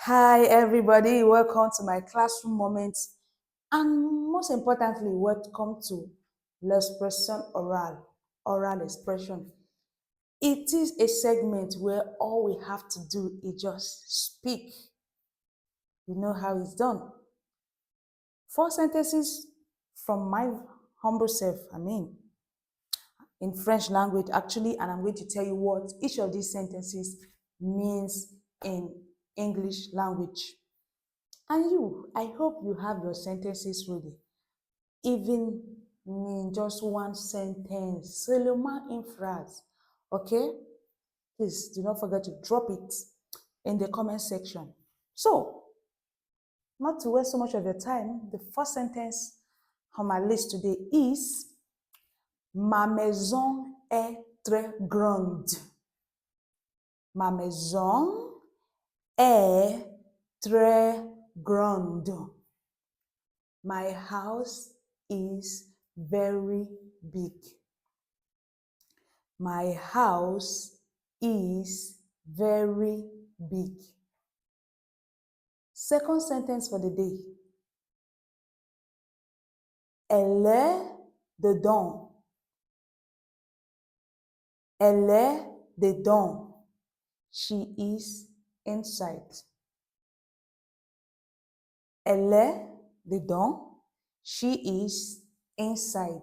Hi, everybody. Welcome to my classroom moments. And most importantly, welcome to l'expression oral, oral expression. It is a segment where all we have to do is just speak. You know how it's done. Four sentences from my humble self, in French language, actually, and I'm going to tell you what each of these sentences means in English language. And you, I hope you have your sentences ready. Even in just one sentence, seulement une phrase. Okay? Please do not forget to drop it in the comment section. So, not to waste so much of your time, the first sentence on my list today is Ma maison est très grande. Ma maison est très grande. My house is very big. My house is very big. Second sentence for the day. Elle est dedans. Elle est dedans. She is inside. Elle est dedans. She is inside.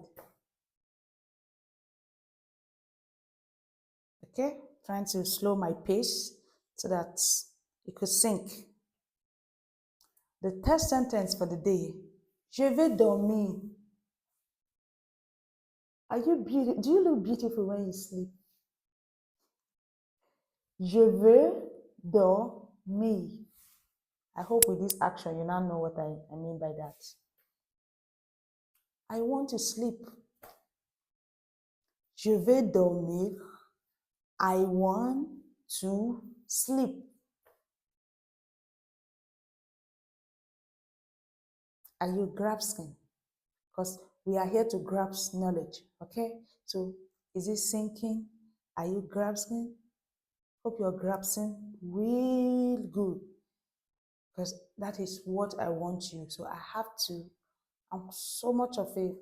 Okay, trying to slow my pace so that it could sink. The third sentence for the day. Je vais dormir. Are you beautiful? Do you look beautiful when you sleep? Je veux dormir. I hope with this action you now know what I mean by that. I want to sleep. Je vais dormir. I want to sleep. Are you grasping? Because we are here to grasp knowledge, okay? So is it sinking? Are you grasping? Hope you're grasping real good, because that is what I want you. So I'm so much of a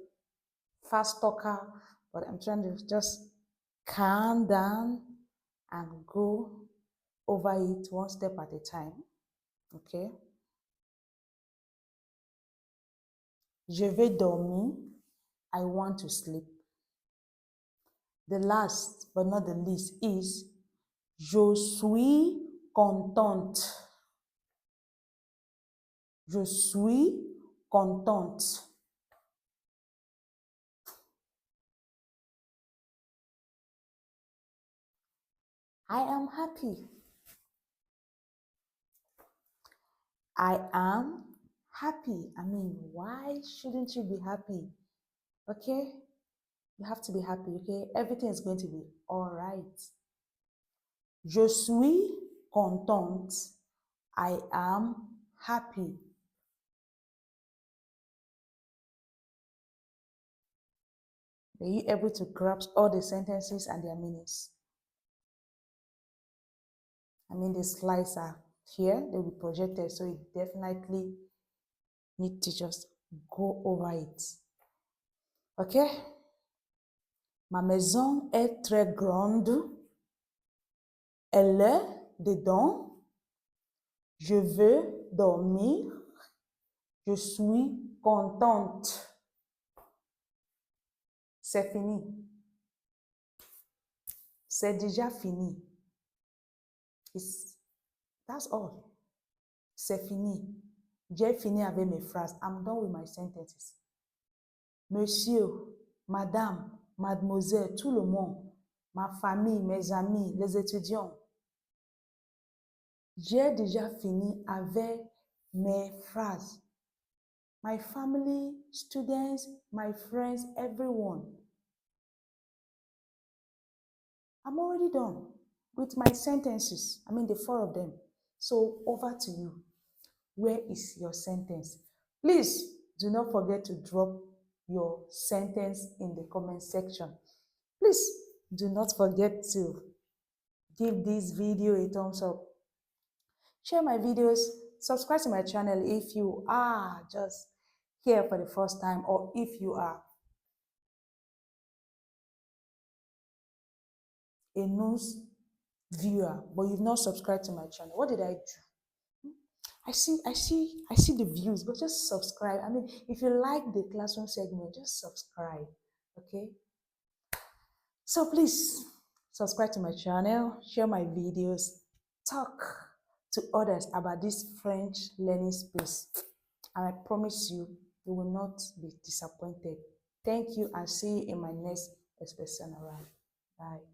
fast talker, but I'm trying to just calm down and go over it one step at a time, okay? Je vais dormir. I want to sleep. The last but not the least is je suis contente. Je suis contente. I am happy. I am happy. Why shouldn't you be happy? Okay? You have to be happy, okay? Everything is going to be all right. Je suis contente. I am happy. Are you able to grasp all the sentences and their meanings? The slides are here, they'll be projected, so you definitely need to just go over it. Okay? Ma maison est très grande. Elle est dedans. Je veux dormir. Je suis contente. C'est fini. C'est déjà fini. That's all. C'est fini. J'ai fini avec mes phrases. I'm done with my sentences. Monsieur, madame, mademoiselle, tout le monde, ma famille, mes amis, les étudiants. J'ai déjà fini avec mes phrases. My family, students, my friends, everyone. I'm already done with my sentences. The four of them. So over to you. Where is your sentence? Please do not forget to drop your sentence in the comment section. Please do not forget to give this video a thumbs up. share my videos, subscribe to my channel if you are just here for the first time, or if you are a news viewer but you've not subscribed to my channel. What did I do? I see the views, but just subscribe. I mean, if you like the classroom segment, just subscribe. Okay. So please subscribe to my channel, share my videos, talk to others about this French learning space. And I promise you, you will not be disappointed. Thank you, and see you in my next expression around. Bye.